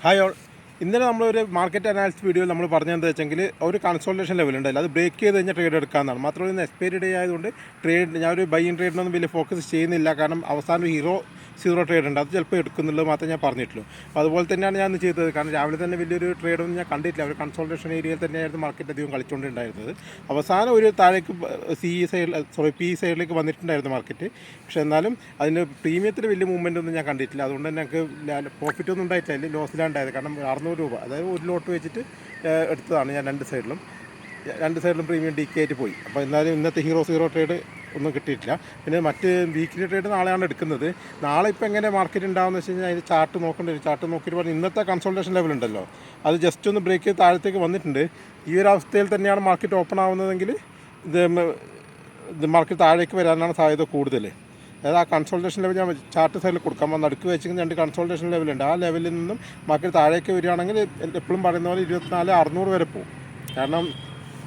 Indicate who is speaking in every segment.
Speaker 1: Hi all. ഇന്നലെ നമ്മളൊരു market analysis വീഡിയോയിൽ നമ്മൾ പറഞ്ഞതെന്ന് വെച്ചെങ്കിൽ ഒരു കൺസോൾട്ടേഷൻ ലെവൽ ഉണ്ടല്ലോ, അത് ബ്രേക്ക് ചെയ്ത് കഴിഞ്ഞാൽ ട്രേഡ് എടുക്കാമെന്നാണ്. മാത്രമല്ല ഇന്ന് എക്സ്പയറി ഡേ ആയതുകൊണ്ട് ഞാനൊരു ബൈയിങ് ട്രേഡിനൊന്നും വലിയ ഫോക്കസ് ചെയ്യുന്നില്ല. കാരണം അവസാനം സീറോ ട്രേഡ് ഉണ്ട്, അത് ചിലപ്പോൾ എടുക്കുന്നുള്ളത് മാത്രമേ ഞാൻ പറഞ്ഞിട്ടുള്ളൂ. അപ്പോൾ അതുപോലെ തന്നെയാണ് ഞാൻ ഇന്ന് ചെയ്തത്. കാരണം രാവിലെ തന്നെ വലിയൊരു ട്രേഡൊന്നും ഞാൻ കണ്ടിട്ടില്ല. ഒരു കൺസോൾട്ടേഷൻ ഏരിയയിൽ തന്നെയായിരുന്നു മാർക്കറ്റ് അധികം കളിച്ചുകൊണ്ടുണ്ടായിരുന്നത്. അവസാനം ഒരു താഴേക്ക് പി സൈഡിലേക്ക് വന്നിട്ടുണ്ടായിരുന്നു മാർക്കറ്റ്. പക്ഷേ എന്നാലും അതിന് പ്രീമിയത്തിൽ വലിയ മൂവ്മെൻ്റ് ഒന്നും ഞാൻ കണ്ടിട്ടില്ല. അതുകൊണ്ട് തന്നെ ഞങ്ങൾക്ക് പ്രോഫിറ്റ് ഒന്നും ഉണ്ടായിട്ടില്ല, ലോസിലാണ്ടായത്. കാരണം 600 രൂപ, അതായത് ഒരു ലോട്ട് വെച്ചിട്ട് എടുത്തതാണ് ഞാൻ രണ്ട് സൈഡിലും പ്രീമിയം DK ആയിട്ട് പോയി. അപ്പോൾ എന്നാലും ഇന്നത്തെ സീറോ ട്രേഡ് ഒന്നും കിട്ടിയിട്ടില്ല. പിന്നെ മറ്റ് വീക്കിലി ട്രേഡ് നാളെയാണ് എടുക്കുന്നത്. നാളെ ഇപ്പോൾ എങ്ങനെ മാർക്കറ്റ് ഉണ്ടാകുമെന്ന് വെച്ച് കഴിഞ്ഞാൽ അതിന് ചാർട്ട് നോക്കേണ്ടി വരും. ചാർട്ട് നോക്കിയിട്ട് പറഞ്ഞാൽ ഇന്നത്തെ കൺസോൾട്ടേഷൻ ലെവൽ ഉണ്ടല്ലോ, അത് ജസ്റ്റ് ഒന്ന് ബ്രേക്ക് ചെയ്ത് താഴത്തേക്ക് വന്നിട്ടുണ്ട്. ഈ ഒരു അവസ്ഥയിൽ തന്നെയാണ് മാർക്കറ്റ് ഓപ്പൺ ആവുന്നതെങ്കിൽ ഇത് മാർക്കറ്റ് താഴേക്ക് വരാനാണ് സാധ്യത കൂടുതൽ. അതായത് ആ കൺസോൾട്ടേഷൻ ലെവൽ ഞാൻ ചാർട്ട് സൈഡിൽ കൊടുക്കാൻ നടുക്ക് വെച്ചിരിക്കുന്ന 2 കൺസോൾട്ടേഷൻ ലെവലുണ്ട്. ആ ലെവലിൽ നിന്നും മാർക്കറ്റ് താഴേക്ക് വരികയാണെങ്കിൽ എപ്പോഴും പറയുന്ന പോലെ 24,600 വരെ പോകും. കാരണം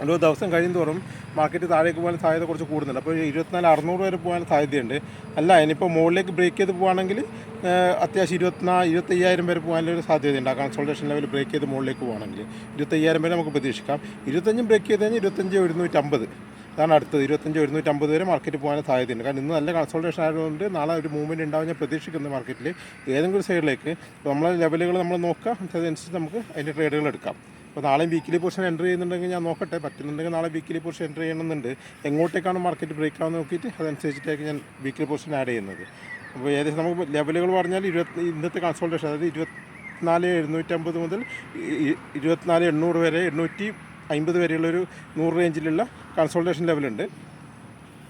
Speaker 1: ഓരോ ദിവസം കഴിയുന്തോറും മാർക്കറ്റ് താഴേക്ക് പോകാൻ സാധ്യത കുറച്ച് കൂടുന്നുണ്ട്. അപ്പോൾ 24,600 വരെ പോകാൻ സാധ്യതയുണ്ട്. അല്ല, ഇനിയിപ്പോൾ മുകളിലേക്ക് ബ്രേക്ക് ചെയ്ത് പോകുകയാണെങ്കിൽ അത്യാവശ്യം 25,000 വരെ പോകാനൊരു സാധ്യതയുണ്ട്. ആ കൺസോൾട്ടേഷൻ ലെവൽ ബ്രേക്ക് ചെയ്ത് മുകളിലേക്ക് പോകുകയാണെങ്കിൽ 25,000 വരെ നമുക്ക് പ്രതീക്ഷിക്കാം. 25 ബ്രേക്ക് ചെയ്ത് കഴിഞ്ഞാൽ 25,150 അതാണ് അടുത്തത്. 25,150 വരെ മാർക്കറ്റ് പോകാൻ സാധ്യതയുണ്ട്. കാരണം ഇന്ന് നല്ല കൺസോൾട്ടേഷൻ ആയതുകൊണ്ട് നാളെ ഒരു മൂവ്മെൻറ്റ് ഉണ്ടാവും ഞാൻ പ്രതീക്ഷിക്കുന്നു മാർക്കറ്റിൽ ഏതെങ്കിലും സൈഡിലേക്ക്. നമ്മളെ ലെവലുകൾ നമ്മൾ നോക്കാം, അതനുസരിച്ച് നമുക്ക് അതിൻ്റെ ട്രേഡുകൾ എടുക്കാം. അപ്പോൾ നാളെയും വീക്കിലി പോർഷൻ എൻ്റർ ചെയ്യുന്നുണ്ടെങ്കിൽ ഞാൻ നോക്കട്ടെ, പറ്റുന്നുണ്ടെങ്കിൽ നാളെ വീക്കിലി പോർഷൻ എൻ്റർ ചെയ്യണമെന്നുണ്ട്. എങ്ങോട്ടേക്കാണ് മാർക്കറ്റ് ബ്രേക്ക് ആവുന്നത് നോക്കിയിട്ട് അതനുസരിച്ചിട്ടേക്ക് ഞാൻ വീക്കിലി പോർഷൻ ആഡ് ചെയ്യുന്നത്. അപ്പോൾ ഏകദേശം നമുക്ക് ലെവലുകൾ പറഞ്ഞാൽ ഇന്നത്തെ കൺസോൾട്ടേഷൻ, അതായത് 24,750 മുതൽ 24,800 വരെ 850 വരെയുള്ളൊരു 100 റേഞ്ചിലുള്ള കൺസോൾട്ടേഷൻ ലെവലുണ്ട്.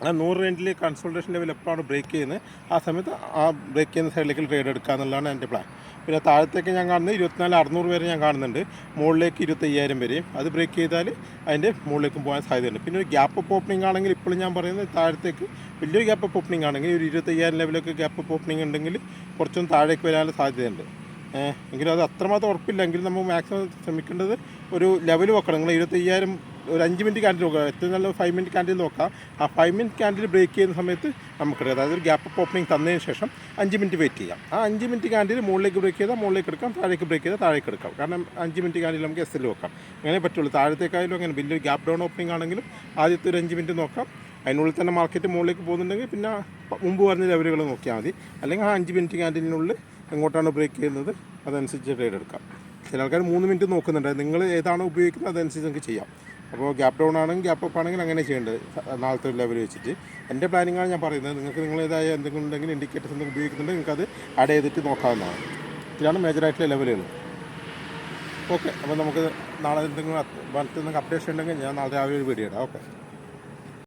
Speaker 1: ആ 100 റേഞ്ചിൽ കൺസോൾട്ടേഷൻ ലെവൽ എപ്പോഴാണ് ബ്രേക്ക് ചെയ്യുന്നത് ആ സമയത്ത് ആ ബ്രേക്ക് ചെയ്യുന്ന സൈഡിലേക്ക് ട്രേഡ് എടുക്കുക എന്നുള്ളതാണ് എൻ്റെ പ്ലാൻ. പിന്നെ താഴത്തേക്ക് ഞാൻ കാണുന്നത് 24,600 വരെ ഞാൻ കാണുന്നുണ്ട്, മുകളിലേക്ക് 25,000 വരെയും. അത് ബ്രേക്ക് ചെയ്താൽ അതിൻ്റെ മുകളിലേക്കും പോകാൻ സാധ്യതയുണ്ട്. പിന്നെ ഒരു ഗ്യാപ്പ് അപ്പ് ഓപ്പണിംഗ് ആണെങ്കിൽ ഇപ്പോഴും ഞാൻ പറയുന്നത് താഴത്തേക്ക് വലിയൊരു ഗ്യാപ്പ് അപ്പ് ഓപ്പണിംഗ് ആണെങ്കിൽ ഒരു 25,000 ലെവലൊക്കെ ഗ്യാപ്പ് അപ്പ് ഓപ്പണിംഗ് ഉണ്ടെങ്കിൽ കുറച്ചൊന്നും താഴേക്ക് വരാനുള്ള സാധ്യതയുണ്ട്. എങ്കിലും അത് അത്രമാത്രം ഉറപ്പില്ലെങ്കിൽ നമ്മൾ മാക്സിമം ശ്രമിക്കേണ്ടത് ഒരു ലെവൽ വെക്കണം. നിങ്ങൾ 25,000 ഒരു 5 മിനിറ്റ് ക്യാൻഡിൽ നോക്കുക, ഏറ്റവും നല്ല 5 മിനിറ്റ് ക്യാൻഡിൽ നോക്കാം. ആ 5 മിനിറ്റ് ക്യാൻഡിൽ ബ്രേക്ക് ചെയ്യുന്ന സമയത്ത് നമുക്കറിയാം, അതായത് ഒരു ഗ്യാപ്പ് അപ്പ് ഓപ്പണിംഗ് തന്നതിന് ശേഷം 5 മിനിറ്റ് വെയിറ്റ് ചെയ്യാം. ആ 5 മിനിറ്റ് ക്യാൻഡിൽ മുകളിലേക്ക് ബ്രേക്ക് ചെയ്താൽ മുകളിലേക്ക് എടുക്കാം, താഴേക്ക് ബ്രേക്ക് ചെയ്താൽ താഴേക്ക് എടുക്കാം. കാരണം 5 മിനിറ്റ് ക്യാൻഡിൽ നമുക്ക് SL വെക്കാം, അങ്ങനെ പറ്റുള്ളൂ. താഴത്തേക്കായാലും അങ്ങനെ വലിയൊരു ഗ്യാപ്പ് ഡൗൺ ഓപ്പണിംഗ് ആണെങ്കിലും ആദ്യത്തെ ഒരു 5 മിനിറ്റ് നോക്കാം. അതിനുള്ളിൽ തന്നെ മാർക്കറ്റ് മുകളിലേക്ക് പോകുന്നുണ്ടെങ്കിൽ പിന്നെ മുമ്പ് പറഞ്ഞ ലെവലുകൾ നോക്കിയാൽ മതി. അല്ലെങ്കിൽ ആ 5 മിനിറ്റ് ക്യാൻഡിലിനുള്ളിൽ എങ്ങോട്ടാണ് ബ്രേക്ക് ചെയ്യുന്നത് അതനുസരിച്ച് ട്രേഡ് എടുക്കാം. ചില ആൾക്കാർ 3 മിനിറ്റ് നോക്കുന്നുണ്ട്. നിങ്ങൾ ഏതാണോ ഉപയോഗിക്കുന്നത് അതനുസരിച്ച് നിങ്ങൾക്ക് ചെയ്യാം. അപ്പോൾ ഗ്യാപ്പ് ഡൗൺ ആണെങ്കിൽ ഗ്യാപ്പ് അപ്പ് ആണെങ്കിൽ അങ്ങനെ ചെയ്യേണ്ടത് നാളത്തെ ഒരു ലെവൽ വെച്ചിട്ട്. എൻ്റെ പ്ലാനിങ്ങാണ് ഞാൻ പറയുന്നത്. നിങ്ങൾക്ക് നിങ്ങളേതായ എന്തെങ്കിലും ഉണ്ടെങ്കിൽ ഇൻഡിക്കേറ്റേഴ്സ് എന്തെങ്കിലും ഉപയോഗിക്കുന്നുണ്ടെങ്കിൽ നിങ്ങൾക്കത് ആഡ് ചെയ്തിട്ട് നോക്കാവുന്നതാണ്. ഇതാണ് മേജറായിട്ടുള്ള ലെവലുകൾ. ഓക്കെ, അപ്പോൾ നമുക്ക് നാളെ എന്തെങ്കിലും അപ്ഡേഷൻ ഉണ്ടെങ്കിൽ ഞാൻ നാളെ രാവിലെ ഒരു വീഡിയോ ഇടാം. ഓക്കെ.